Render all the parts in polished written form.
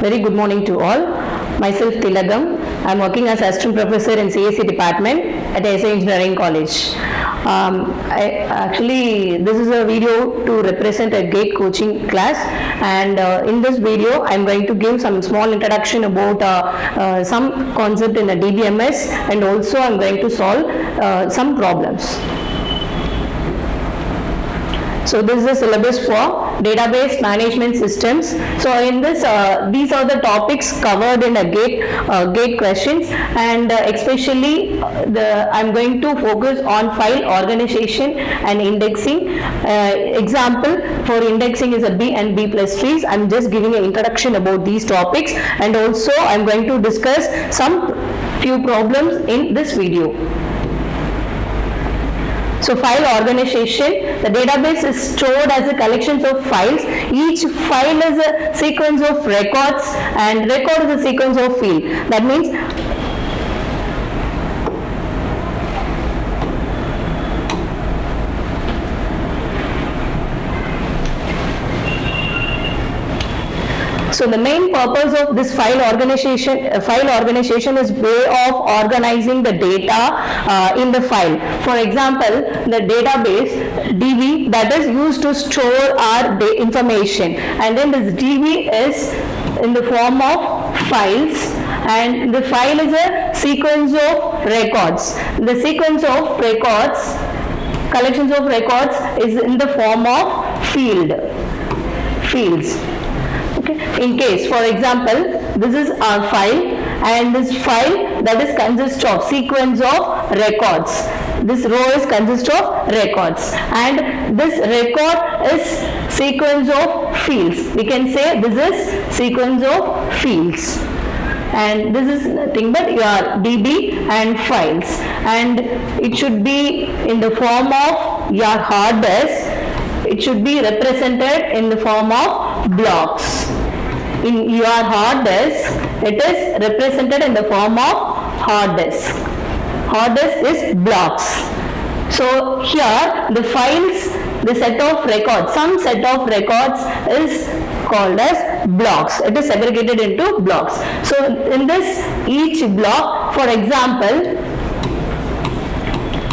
Very good morning to all. Myself Thilagam. I am working as assistant professor in CSE department at ASST Engineering College. This is a video to represent a GATE coaching class, and in this video I am going to give some small introduction about some concept in a DBMS, and also I am going to solve some problems. So this is the syllabus for database management systems. So in this, these are the topics covered in a GATE questions, and especially I'm going to focus on file organization and indexing. Example for indexing is a B and B plus trees. I'm just giving an introduction about these topics, and also I'm going to discuss some few problems in this video. So file organization, the database is stored as a collection of files. Each file is a sequence of records, and record is a sequence of field. That means so the main purpose of this file organization is way of organizing the data in the file. For example, the database DB that is used to store our information, and then this DB is in the form of files, and the file is a sequence of records. The sequence of records, collections of records, is in the form of fields. In case, for example, this is our file, and this file that is consists of sequence of records. This row is consists of records, and this record is sequence of fields. We can say this is sequence of fields, and this is nothing but your DB and files, and it should be in the form of your hard disk. It should be represented in the form of blocks. In your hard disk, it is represented in the form of hard disk. Hard disk is blocks. So here the files, the set of records, some set of records is called as blocks. It is segregated into blocks. So in this, each block, for example,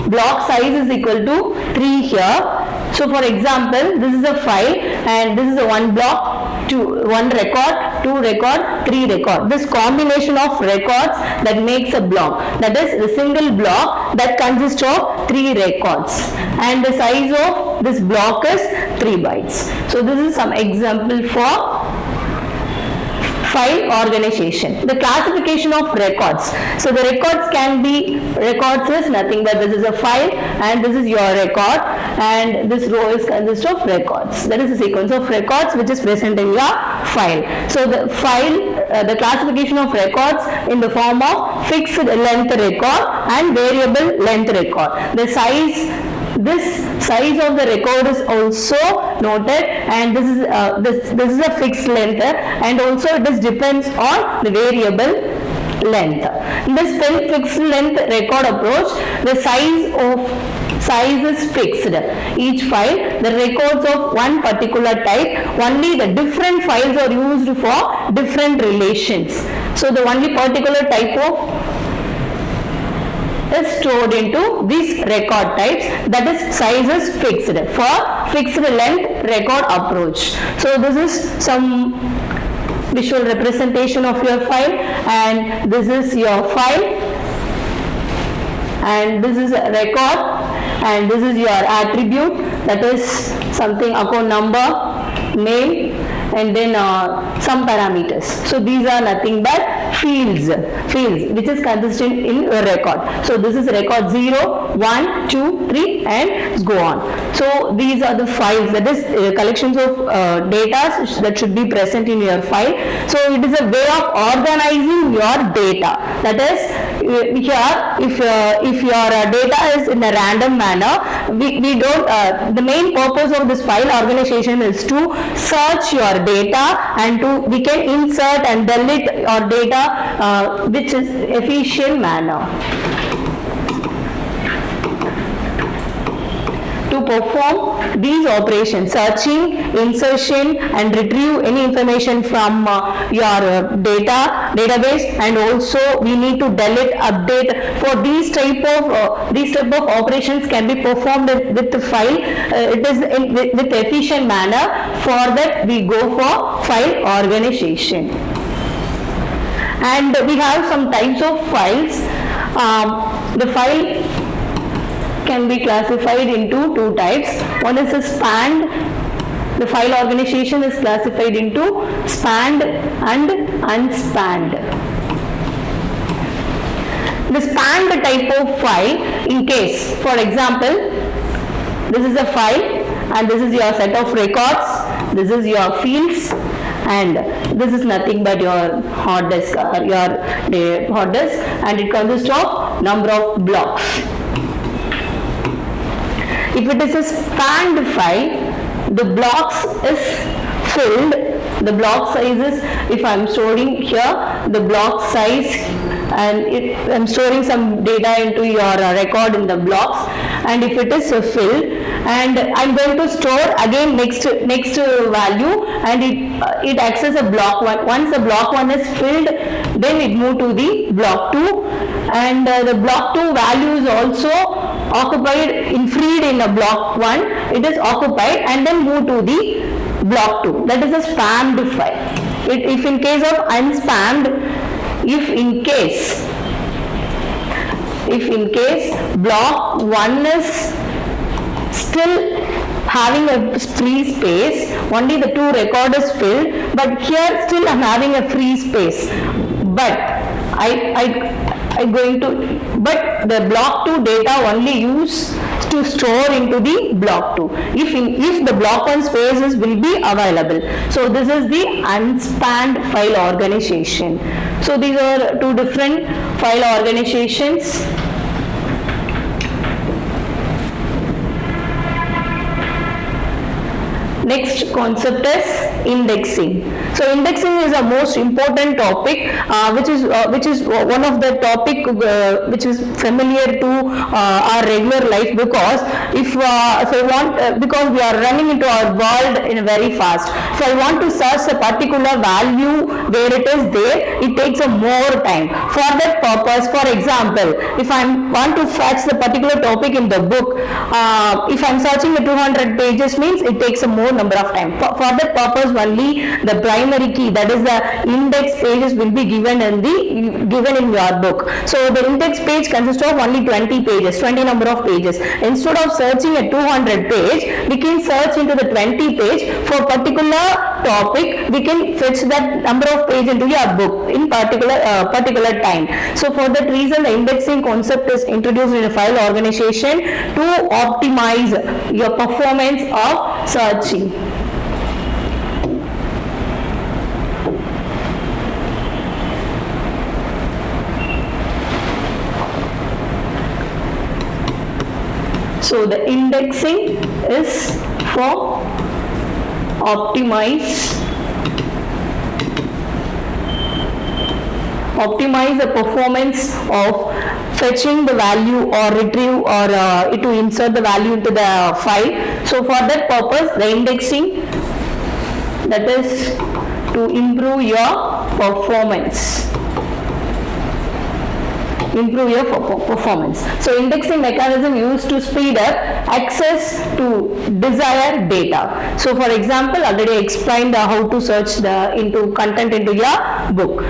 block size is equal to 3 here. So for example, this is a file, and this is a one block, one record, 2 record, 3 record. This combination of records that makes a block. That is the single block that consists of 3 records, and the size of this block is 3 bytes. So this is some example for file organization. The classification of records. So the records can be, records is nothing but this is a file, and this is your record, and this row is consist of records. That is a sequence of records which is present in your file. So the file, the classification of records in the form of fixed length record and variable length record. The size, this size of the record is also noted, and this is a fixed length, and also it is depends on the variable length. In this fixed length record approach, the size is fixed. Each file, the records of one particular type, only the different files are used for different relations. So the only particular type of is stored into these record types, that is size is fixed for fixed length record approach. So this is some visual representation of your file, and this is your file, and this is a record, and this is your attribute, that is something account number, name, and then some parameters. So these are nothing but fields which is consistent in your record. So this is record 0, 1, 2, 3, and go on. So these are the files, that is collections of data that should be present in your file. So it is a way of organizing your data. That is, here if your data is in a random manner, we don't, the main purpose of this file organization is to search your data, and we can insert and delete your data which is efficient manner. To to perform these operations, searching, insertion and retrieve any information from your database, and also we need to delete, update. For these type of operations can be performed with the file. It is with efficient manner. For that we go for file organization. And we have some types of files. The file can be classified into two types. One is a spanned. The file organization is classified into spanned and unspanned. The spanned type of file, in case, for example, this is a file and this is your set of records, this is your fields, and this is nothing but your hard disk, and it consists of number of blocks. If it is a spanned file, the blocks is filled. The block size is, if I am storing here the block size, and I am storing some data into your record in the blocks, and if it is filled, and I am going to store again next value, and it acts as a block 1. Once the block 1 is filled, then it move to the block 2, and the block 2 value is also occupied, freed in a block 1, it is occupied and then move to the block 2. That is a spanned file. If in case of unspanned, if in case block 1 is still having a free space, only the 2 record is filled, but here still I am having a free space, but but the block 2 data only used to store into the block 2 if the block 1 spaces will be available. So this is the unspanned file organization. So these are two different file organizations. Next concept is indexing. So indexing is a most important topic, which is one of the topic which is familiar to our regular life, because if I want, because we are running into our world in very fast. If I want to search a particular value where it is there, it takes a more time. For that purpose, for example, if I want to fetch the particular topic in the book, if I am searching the 200 pages, means it takes a more number of time. For that purpose only the primary key, that is the index pages, will be given in your book. So the index page consists of only 20 pages, 20 number of pages. Instead of searching a 200 page, we can search into the 20 page. For particular topic, we can fetch that number of page into your book in particular time. So for that reason, the indexing concept is introduced in a file organization to optimize your performance of searching. So the indexing is for optimize the performance of fetching the value or retrieve or to insert the value into the file. So for that purpose, the indexing, that is to improve your performance. So indexing mechanism used to speed up access to desired data. So for example, already explained how to search into content into your book.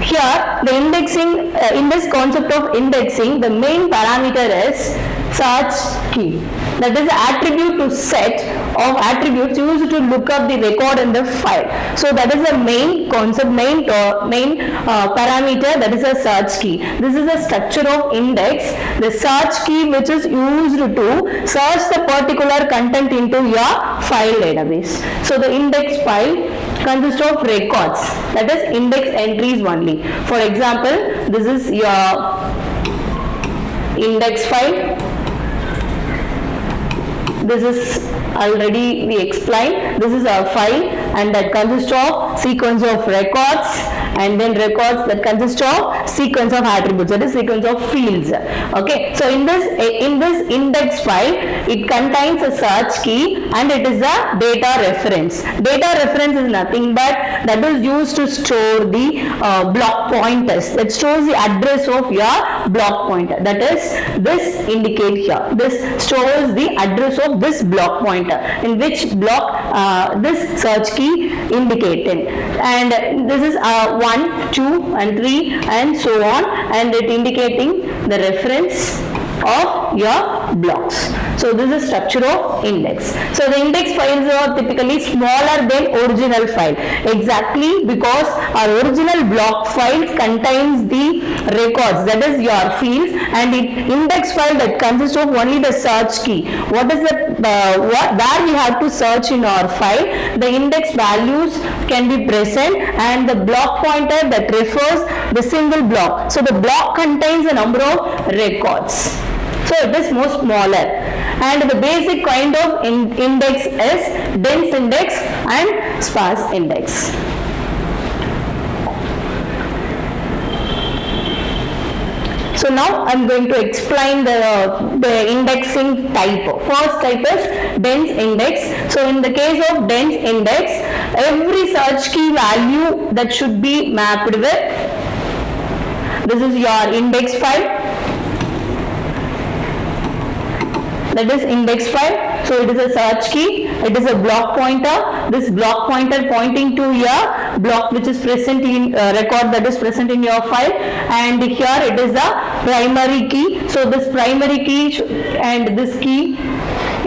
Here the indexing, in this concept of indexing, the main parameter is search key. That is the attribute to set of attributes used to look up the record in the file. So that is the main concept, main parameter, that is a search key. This is the structure of index, the search key which is used to search the particular content into your file database. So the index file consists of records, that is index entries only. For example, this is your index file. This is already we explained. This is our file, and that consists of sequence of records, and then records that consist of sequence of attributes, that is sequence of fields. Okay, so in this index file, it contains a search key and it is a data reference. Data reference is nothing but that is used to store the block pointers. It stores the address of your block pointer. That is, this indicate here. This stores the address of this block pointer, in which block this search key indicated. And this is 1, 2 and 3 and so on, and it indicating the reference of your blocks. So this is structure of index. So the index files are typically smaller than original file, exactly because our original block files contains the records, that is your fields, and the index file that consists of only the search key. What is the where we have to search in our file, the index values can be present, and the block pointer that refers the single block. So the block contains a number of records. So it is more smaller, and the basic kind of index is dense index and sparse index. So now I am going to explain the indexing type. First type is dense index. So in the case of dense index, every search key value that should be mapped with, this is your index file. That is index file. So it is a search key, it is a block pointer, this block pointer pointing to your block which is present in record that is present in your file, and here it is a primary key. So this primary key and this key,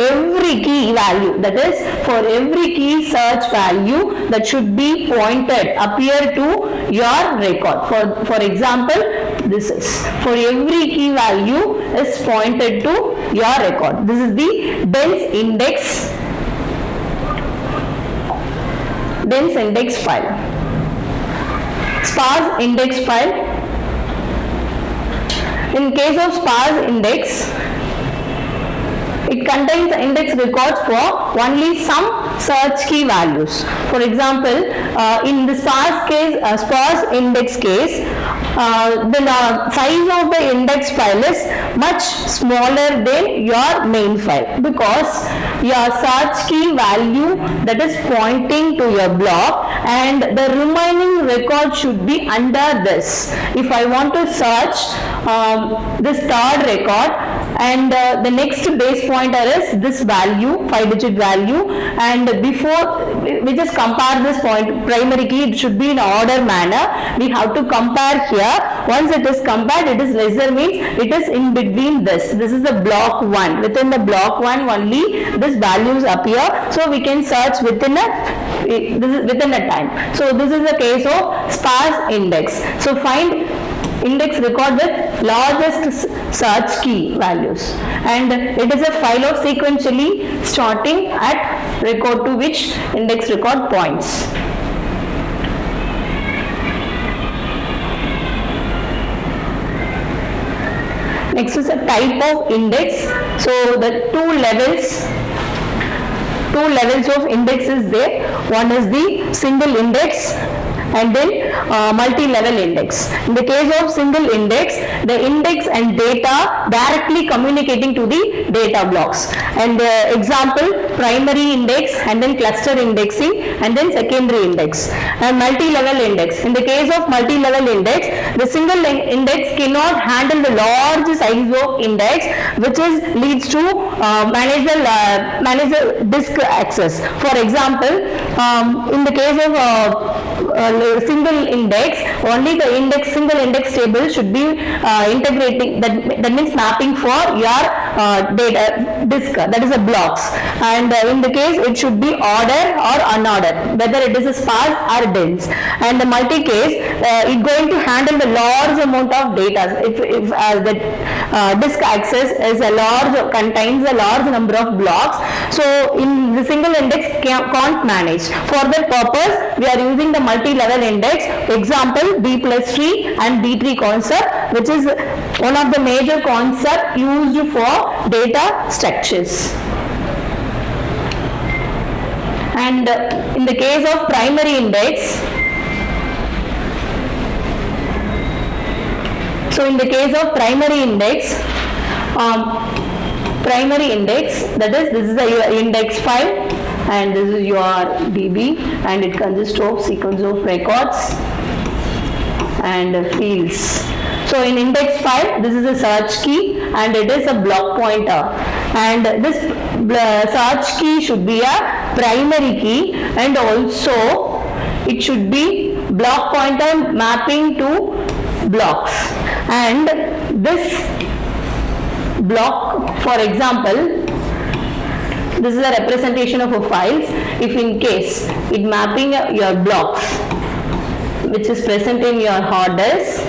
every key value, that is for every key search value that should be pointed appear to your record. For example, this is for every key value is pointed to your record. This is the dense index file. Sparse index file. In case of sparse index, it contains the index records for only some search key values. For example, in the sparse index case, the size of the index file is much smaller than your main file, because your search key value that is pointing to your block, and the remaining record should be under this. If I want to search this third record, and the next base pointer is this value, 5-digit value, and before we just compare this point, primary key, it should be in order manner. We have to compare here. Once it is compared, it is lesser, means it is in between this. This is the block 1. Within the block 1 only these values appear, so we can search within a time. So this is the case of sparse index. So find index record with largest search key values, and it is a file of sequentially starting at record to which index record points. Next is a type of index. So the two levels of index is there. One is the single index and then multi-level index. In the case of single index, the index and data directly communicating to the data blocks. And example, primary index and then cluster indexing and then secondary index. And multi-level index. In the case of multi-level index, the single index cannot handle the large size of index, which leads to manage the disk access. For example, in the case of single index, only the single index table should be integrating, that means mapping for your data disk, that is a blocks, and in the case it should be ordered or unordered, whether it is a sparse or dense. And the multi case, it going to handle the large amount of data. If the disk access is contains a large number of blocks, so in the single index can't manage. For that purpose, we are using the multi-level index. Example, B plus tree and B tree concept, which is one of the major concepts used for data structures. And in the case of primary index, so in the case of primary index, that is, this is the index file and this is your DB, and it consists of sequence of records and fields. So in index file, this is a search key and it is a block pointer, and this search key should be a primary key, and also it should be block pointer mapping to blocks. And this block, for example, this is a representation of a files. If in case it mapping your blocks which is present in your hard disk,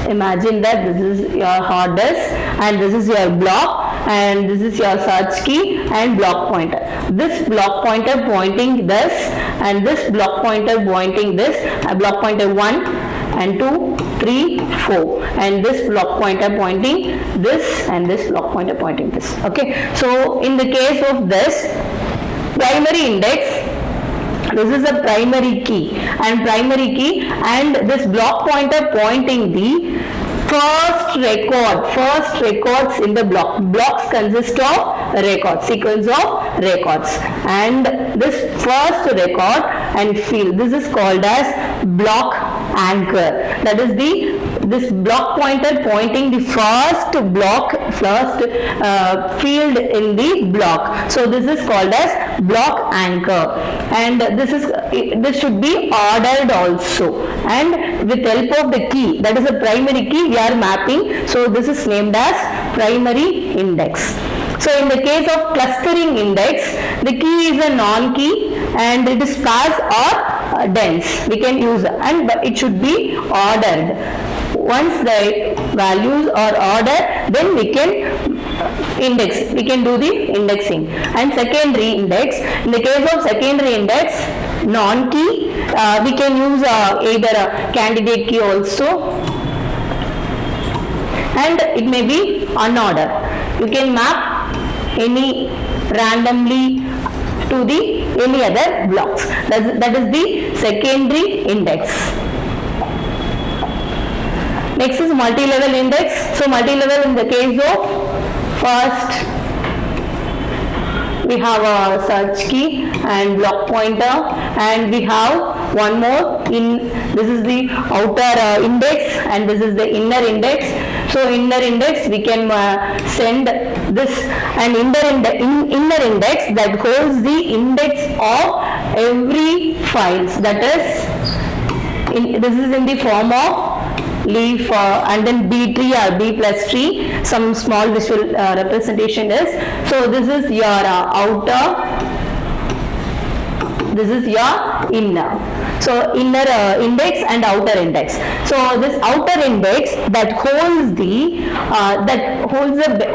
imagine that this is your hard disk and this is your block and this is your search key and block pointer. This block pointer pointing this and this block pointer pointing this, block pointer 1 and 2, 3, 4, and this block pointer pointing this and this block pointer pointing this. Okay, so in the case of this primary index, this is a primary key and this block pointer pointing the first records in the block. Blocks consist of records, sequence of records, and this first record and field, this is called as block anchor. That is this block pointer pointing the first field in the block. So this is called as block anchor, and this should be ordered also, and with help of the key, that is a primary key, we are mapping. So this is named as primary index. So in the case of clustering index, the key is a non-key and it is sparse or dense. We can use, but it should be ordered. Once the values are ordered, then we can do the indexing. And secondary index, in the case of secondary index, non-key, we can use either a candidate key also, and it may be unordered. You can map any randomly to the any other blocks. That is the secondary index. Next is multi-level index. So multi-level, in the case of first, we have a search key and block pointer, and we have one more. This is the outer index and this is the inner index. So inner index, we can send this an inner index that holds the index of every files. That is, this is in the form of leaf and then B tree or B plus tree. Some small visual representation is. So this is your outer. This is your inner. So inner index and outer index. So this outer index that holds the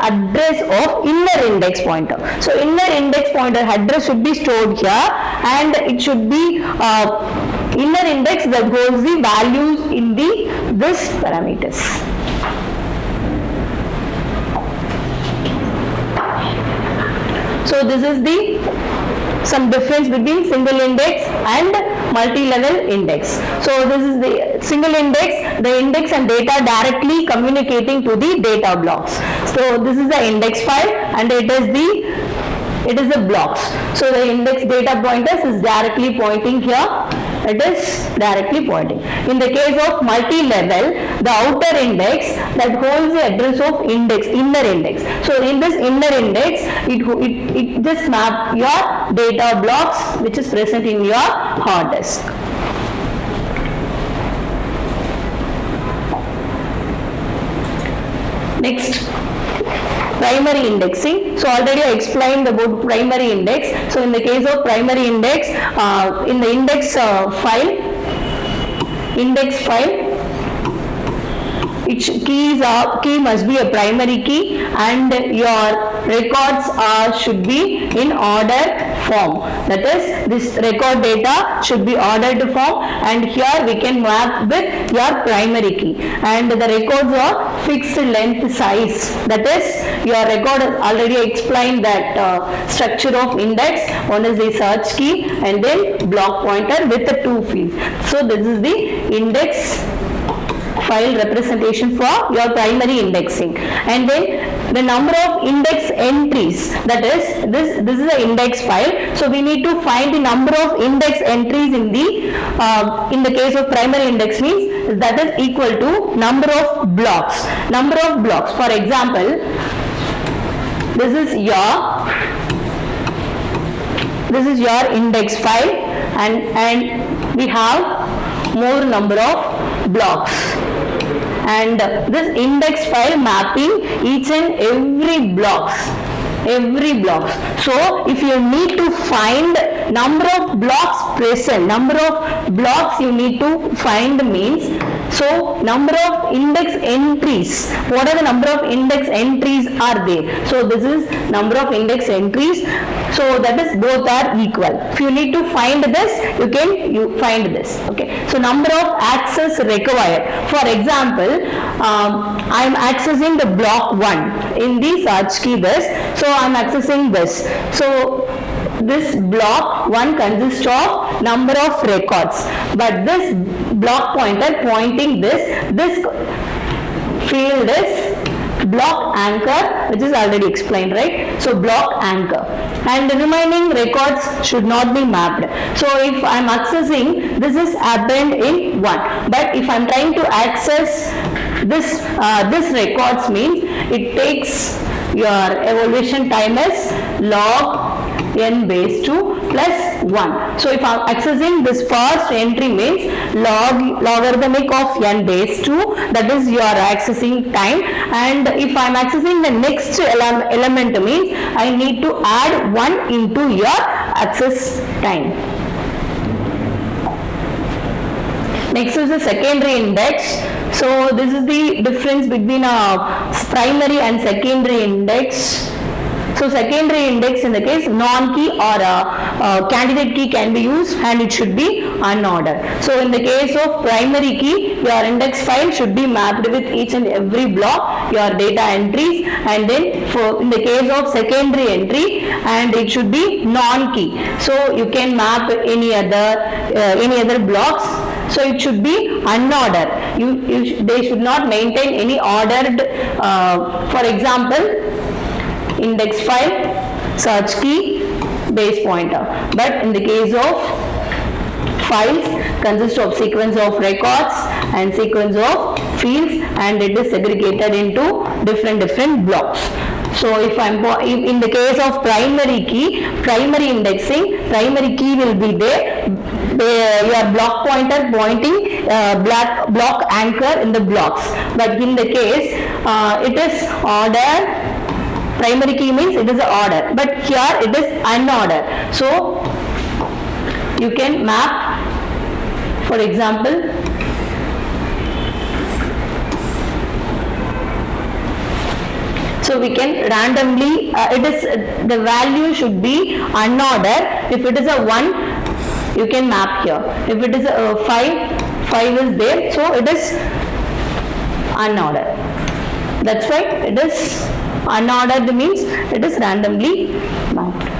address of inner index pointer. So inner index pointer address should be stored here, and it should be inner index that holds the values in this parameters. So this is some difference between single index and multi-level index. So this is the single index, the index and data directly communicating to the data blocks. So this is the index file and it is the blocks. So the index data pointers is directly pointing here. It is directly pointing. In the case of multi-level, the outer index that holds the address of inner index. So in this inner index, it just maps your data blocks which is present in your hard disk. Next, primary indexing. So already I explained about primary index. So in the case of primary index, in the index file, Each key must be a primary key, and your records should be in order form. That is, this record data should be ordered form, and here we can map with your primary key. And the records are fixed length size. That is, your record already explained that structure of index. One is the search key and then block pointer with the two fields. So this is the index file representation for your primary indexing. And then the number of index entries, that is, this is the index file. So we need to find the number of index entries in the case of primary index, means that is equal to number of blocks. Number of blocks. For example, this is your index file, and we have more number of blocks, and this index file mapping each and every blocks. So if you need to find number of blocks present, number of blocks you need to find means, so number of index entries, what are the number of index entries are there? So this is number of index entries, so that is both are equal. If you need to find this, you find this. Okay, so number of access required. For example, I am accessing the block 1 in the search key this, so I am accessing this. So this block 1 consists of number of records, but this block pointer pointing this field is block anchor, which is already explained, right? So block anchor, and the remaining records should not be mapped. So if I am accessing, this is happened in 1, but if I am trying to access this records, means it takes your evaluation time is log n base 2 plus 1. So if I am accessing this first entry, means logarithmic of n base 2, that is your accessing time, and if I am accessing the next element, means I need to add 1 into your access time. Next is the secondary index. So this is the difference between a primary and secondary index. So secondary index, in the case non-key or a candidate key can be used, and it should be unordered. So in the case of primary key, your index file should be mapped with each and every block, your data entries, and then in the case of secondary entry, and it should be non-key. So you can map any other blocks. So it should be unordered. They should not maintain any ordered. For example, index file, search key, base pointer. But in the case of files, consist of sequence of records and sequence of fields, and it is segregated into different blocks. So if in the case of primary key, primary indexing, primary key will be there. Your block pointer pointing block anchor in the blocks. But in the case it is order. Primary key means it is an order, but here it is unordered. So you can map, for example, so we can randomly, the value should be unordered. If it is a 1, you can map here. If it is a 5 is there, so it is unordered. That's why it is unordered, means it is randomly mapped.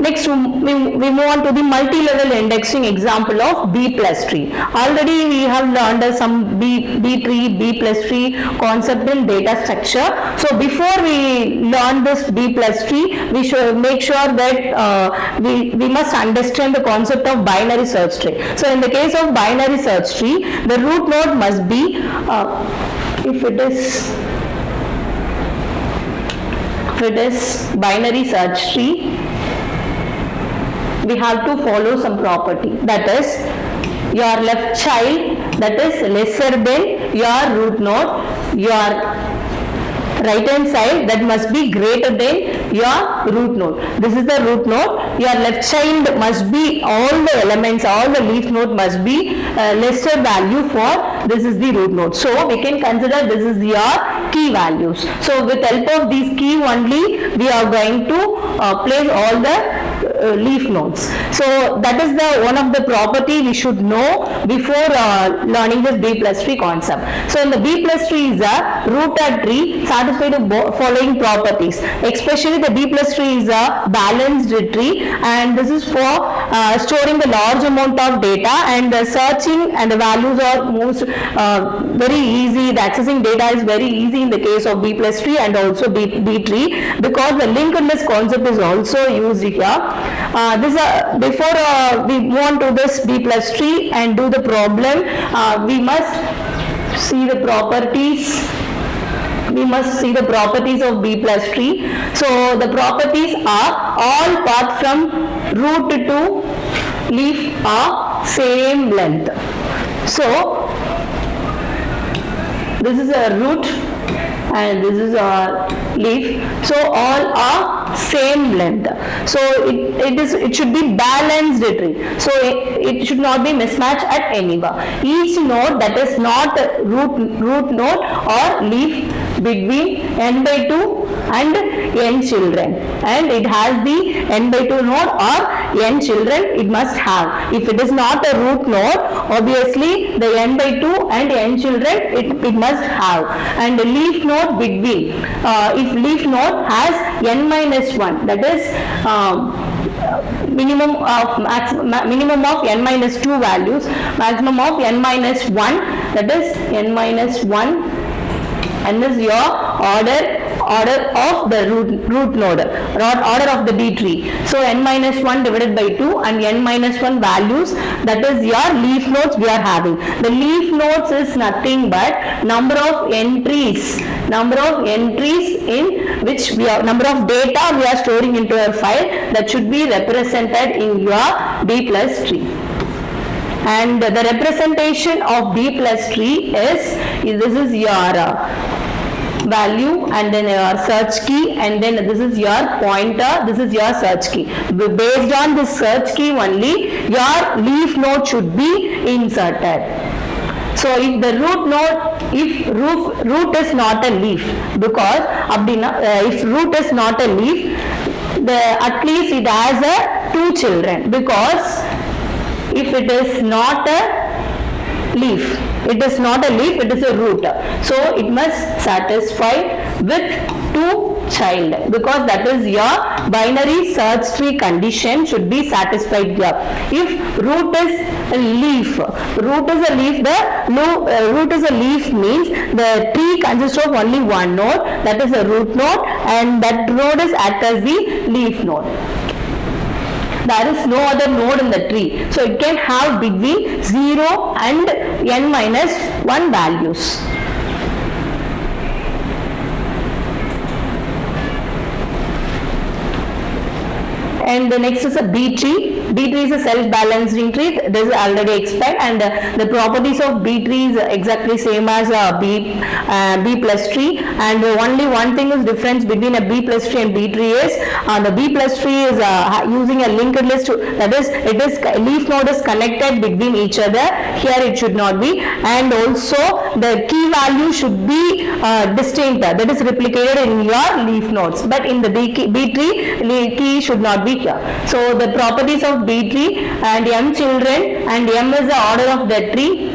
Next, we move on to the multi-level indexing example of B plus tree. Already we have learned some B tree, B plus tree concept in data structure. So before we learn this B plus tree, we should make sure that we must understand the concept of binary search tree. So in the case of binary search tree, the root node must be, if it is binary search tree, we have to follow some property, that is your left child, that is lesser than your root node, your right hand side, that must be greater than your root node. This is the root node. Your left child must be, all the elements, all the leaf node must be lesser value for this is the root node. So we can consider this is your key values. So with help of these key only, we are going to place all the leaf nodes. So that is the one of the property we should know before learning this B plus tree concept. So in the B plus tree is a rooted tree satisfied the following properties. Especially the B plus tree is a balanced tree, and this is for storing the large amount of data, and searching and the values are most very easy. The accessing data is very easy in the case of B plus tree and also B tree, because the linked list concept is also used here. Before we move on to this B plus tree and do the problem, we must see the properties. We must see the properties of B plus tree. So the properties are all path from root to leaf are same length. So this is a root and this is a leaf, so all are same length. So it should be balanced tree, so it should not be mismatched at anywhere. Each node that is not root node or leaf between n by 2 and n children, and it has the n by 2 node or n children it must have. If it is not a root node, obviously the n by 2 and n children it must have. And the leaf node between, if leaf node has n minus 1, that is minimum of n minus 2 values, maximum of n minus 1, that is n minus 1, and this is your order of the root node, order of the B tree. So n minus 1 divided by 2 and n minus 1 values, that is your leaf nodes we are having. The leaf nodes is nothing but number of entries in which we are, number of data we are storing into a file that should be represented in your B plus tree. And the representation of B plus tree is, this is your value, and then your search key, and then this is your pointer, this is your search key. Based on this search key only, your leaf node should be inserted. So if the root node, if root is not a leaf, because if root is not a leaf, at least it has 2 children, because if it is not a leaf, it is not a leaf, it is a root. So it must satisfy with 2 child, because that is your binary search tree condition should be satisfied here. If root is a leaf, root is a leaf means the tree consists of only one node, that is a root node, and that node is act as the leaf node. There is no other node in the tree, so it can have between 0 and n minus 1 values. And the next is a B tree. B tree is a self-balancing tree. This is already explained, and the properties of B tree is exactly same as B plus tree. And only one thing is difference between a B plus tree and B tree is the B plus tree is using a linked list. That is, leaf node is connected between each other. Here it should not be, and also the key value should be distinct. That is replicated in your leaf nodes. But in the B tree, key should not be here. So the properties of B tree, and m children, and m is the order of the tree.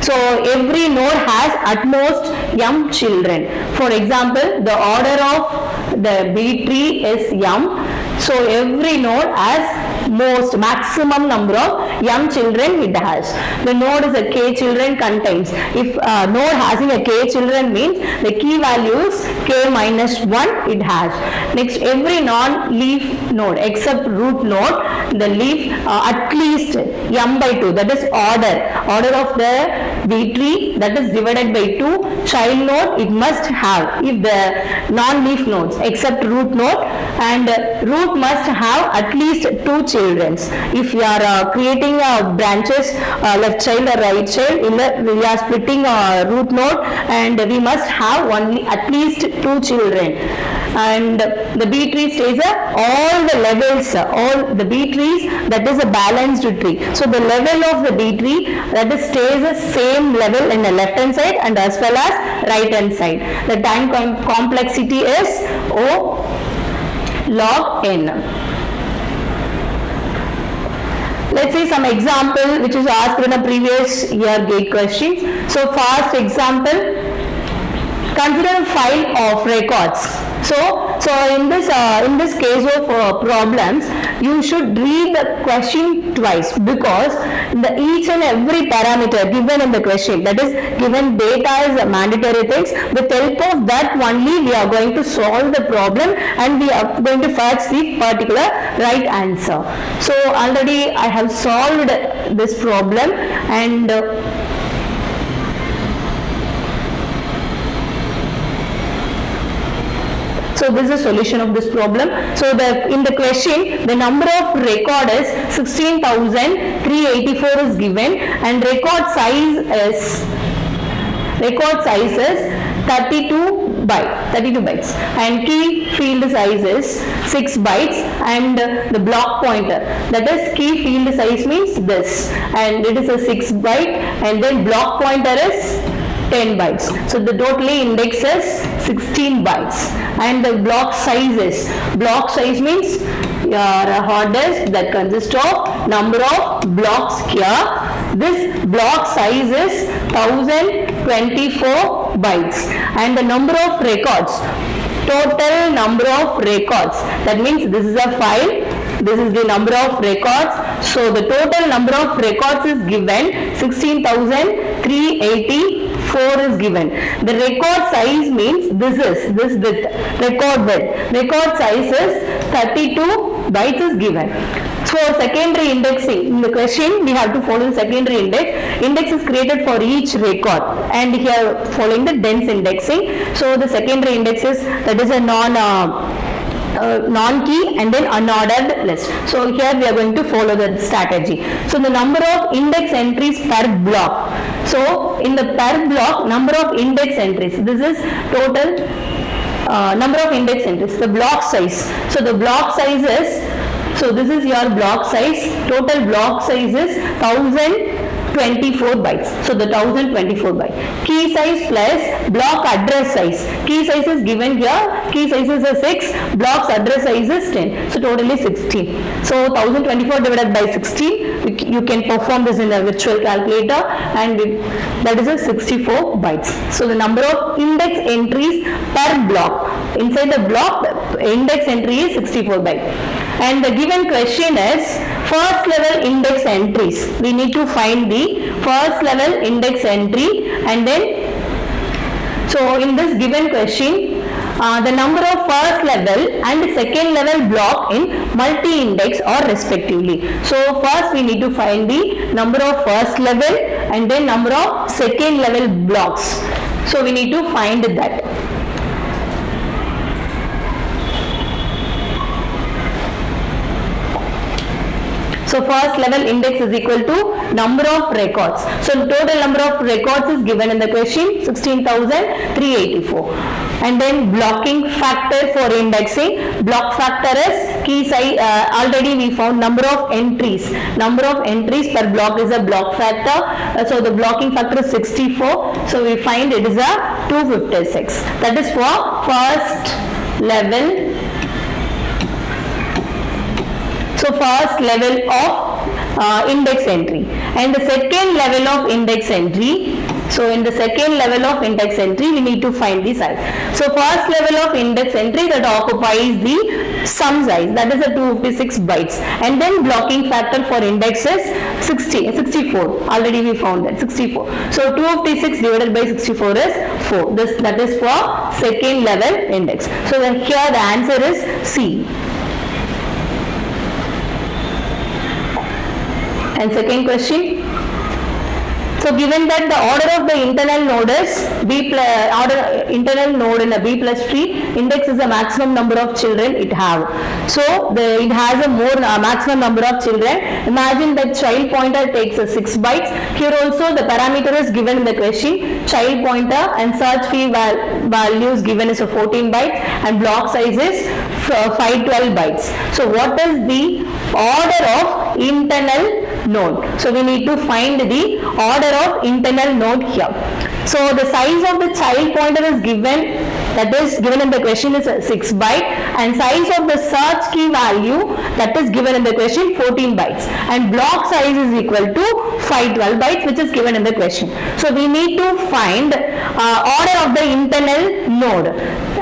So every node has at most m children. For example, the order of the B tree is m. So every node has maximum number of m children it has. The node is a k children contains. If node having a k children means the key value is k minus 1 it has. Next, every non-leaf node except root node, the leaf at least m by 2, that is order of the B tree, that is divided by 2 child node it must have. If the non-leaf nodes except root node, and root must have at least 2 children children's. If we are creating branches, left child or right child, we are splitting root node, and we must have only at least 2 children. And the B tree stays all the levels, all the B trees, that is a balanced tree. So the level of the B tree, that is stays the same level in the left hand side and as well as right hand side. The time complexity is O log n. Let's see some example which is asked in a previous year gate questions. So first example, consider a file of records. So in this case of problems, you should read the question twice, because each and every parameter given in the question, that is given data is a mandatory things. With help of that only we are going to solve the problem, and we are going to fetch the particular right answer. So already I have solved this problem, and so this is the solution of this problem. So in the question, the number of record is 16,384 is given, and record size is 32 bytes, and key field size is 6 bytes, and the block pointer, that is key field size means this, and it is a 6 byte, and then block pointer is 10 bytes. So the total index is 16 bytes, and the block size means your hard disk that consists of number of blocks here. This block size is 1024 bytes, and the number of records, total number of records, that means this is a file, this is the number of records. So the total number of records is given 16,384 is given. The record size means this width, record width. Record size is 32 bytes is given. So secondary indexing, in the question we have to follow the secondary index. Index is created for each record, and here following the dense indexing. So the secondary index is, that is a non-key and then unordered list. So here we are going to follow the strategy. So the number of index entries per block. So in the per block, number of index entries, this is total number of index entries, the block size. So the block size is, so this is your block size, total block size is 1024 bytes. So the 1024 bytes. Key size plus block address size. Key size is given here. Key size is a 6. Blocks address size is 10. So totally 16. So 1024 divided by 16. You can perform this in a virtual calculator, and that is a 64 bytes. So the number of index entries per block. Inside the block, the index entry is 64 bytes. And the given question is first level index entries. We need to find the first level index entry, and then, so in this given question, the number of first level and second level block in multi-index or respectively. So first we need to find the number of first level and then number of second level blocks. So we need to find that. So first level index is equal to number of records. So total number of records is given in the question 16,384. And then blocking factor for indexing. Block factor is key size. Already we found number of entries. Number of entries per block is a block factor. So the blocking factor is 64. So we find it is a 256. That is for first level. So first level of index entry, and the second level of index entry. So in the second level of index entry, we need to find the size. So first level of index entry that occupies the sum size, that is a 256 bytes, and then blocking factor for index is 64. Already we found that 64. So 256 divided by 64 is 4. That is for second level index. So then here the answer is C. And second question. So So given that the order of the internal node is internal node in a B plus tree, index is the maximum number of children it have. So it has a maximum number of children. Imagine that child pointer takes 6 bytes. Here also the parameter is given in the question, child pointer, and search field values given is 14 bytes and block size is 512 bytes. So what is the order of internal node? So we need to find the order of internal node here. So the size of the child pointer is given, that is given in the question is 6 byte, and size of the search key value that is given in the question 14 bytes, and block size is equal to 512 bytes, which is given in the question. So we need to find order of the internal node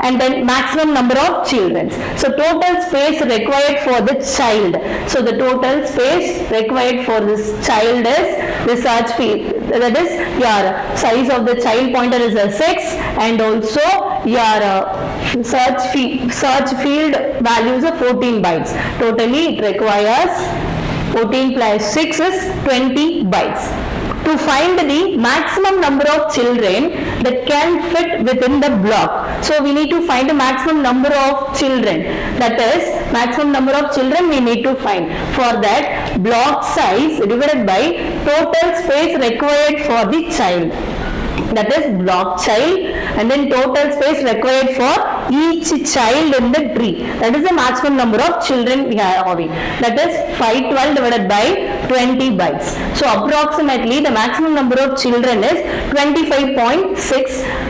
and then maximum number of children. So total space required for the child. So the total space required for this child is the search field, that is your size of the child pointer is 6, and also your search field values are 14 bytes. Totally it requires 14 plus 6 is 20 bytes. To find the maximum number of children that can fit within the block. So we need to find the maximum number of children. That is maximum number of children we need to find. For that, block size divided by total space required for the child. That is block child, and then total space required for each child in the tree. That is the maximum number of children we are having. That is 512 divided by 20 bytes. So approximately the maximum number of children is 25.6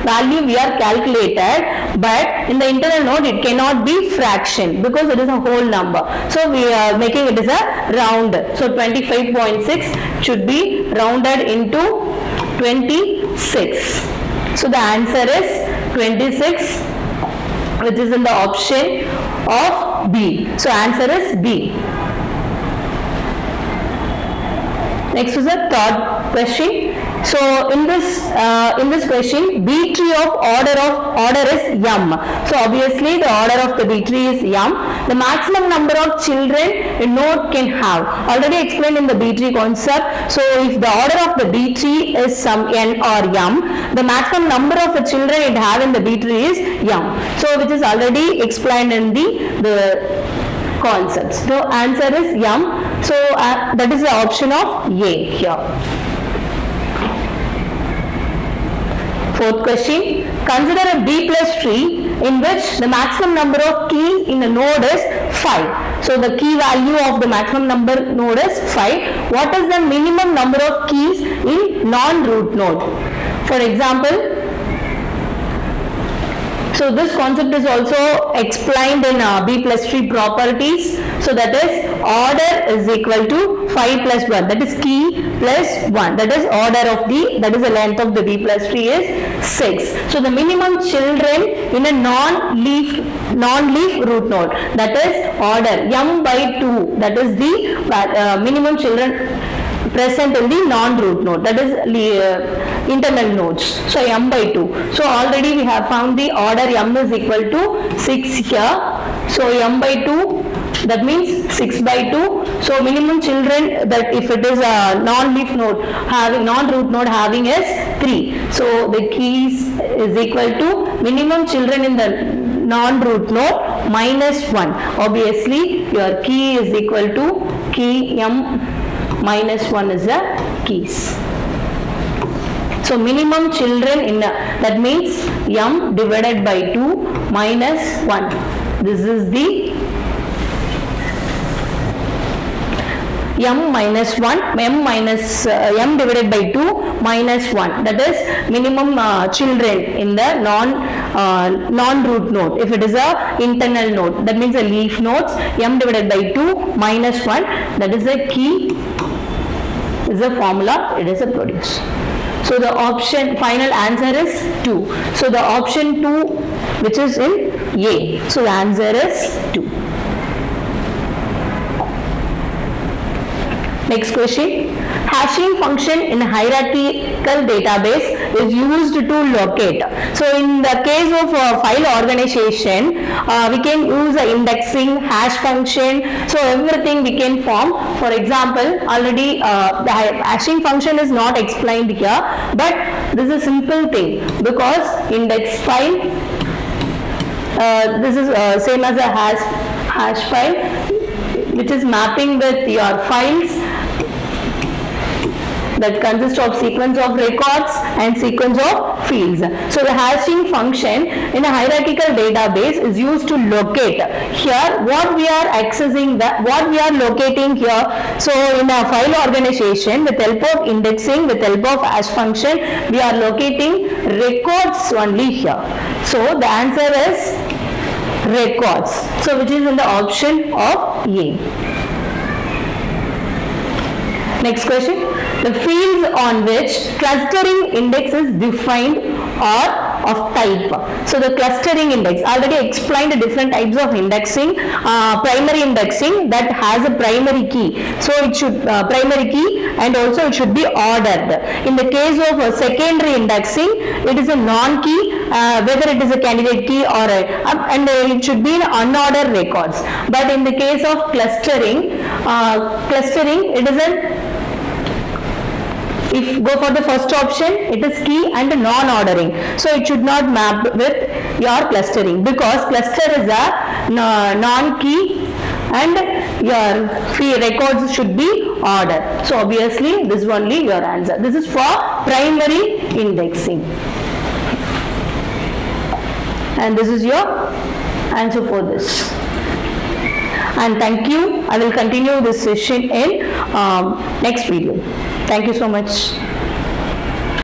value we are calculated, but in the internal node it cannot be fraction because it is a whole number. So we are making it as a round. So 25.6 should be rounded into 26. So the answer is 26, which is in the option of B. So answer is B. Next is the third question. So in this question, B tree of order is M. So obviously the order of the B tree is M. The maximum number of children a node can have. Already explained in the B tree concept. So if the order of the B tree is some N or M, the maximum number of the children it have in the B tree is M. So which is already explained in the concepts. So answer is M. So that is the option of A here. Fourth question. Consider a B plus tree in which the maximum number of keys in a node is 5. So the key value of the maximum number node is 5. What is the minimum number of keys in non-root node? For example, so this concept is also explained in B plus tree properties. So that is order is equal to 5 plus 1. That is key plus 1. That is order of that is the length of the B plus tree is 6. So the minimum children in a non-leaf root node, that is order M by 2. That is the minimum children present in the non-root node, that is internal nodes. So M by 2. So already we have found the order M is equal to 6 here. So M by 2, that means 6 by 2. So minimum children that if it is a non-leaf node having non-root node having is 3. So the keys is equal to minimum children in the non-root node minus 1. Obviously your key is equal to key M minus 1 is the keys. So minimum children in that means M divided by 2 minus 1. This is the M minus 1, M divided by 2 minus 1. That is minimum children in the non-root node. If it is a internal node, that means a leaf nodes, M divided by 2 minus 1. That is the key, is the formula it is a produce. So the option final answer is 2. So the option 2 which is in A. So the answer is 2. Next question. Hashing function in a hierarchical database is used to locate. So in the case of file organization, we can use the indexing, hash function, so everything we can form. For example, already the hashing function is not explained here, but this is a simple thing because index file, this is same as a hash file, which is mapping with your files that consist of sequence of records and sequence of fields. So the hashing function in a hierarchical database is used to locate. Here what we are accessing, what we are locating here, so in a file organization with help of indexing, with help of hash function, we are locating records only here. So the answer is records, so which is in the option of A. Next question. The fields on which clustering index is defined are of type. So the clustering index, already explained the different types of indexing. Primary indexing, that has a primary key, so it should primary key, and also it should be ordered. In the case of secondary indexing, it is a non-key, whether it is a candidate key or and it should be in unordered records. But in the case of clustering, it is a, if go for the first option, it is key and non-ordering, so it should not map with your clustering, because cluster is a non-key and your free records should be ordered. So obviously this is only your answer. This is for primary indexing, and this is your answer for this. And thank you. I will continue this session in next video. Thank you so much.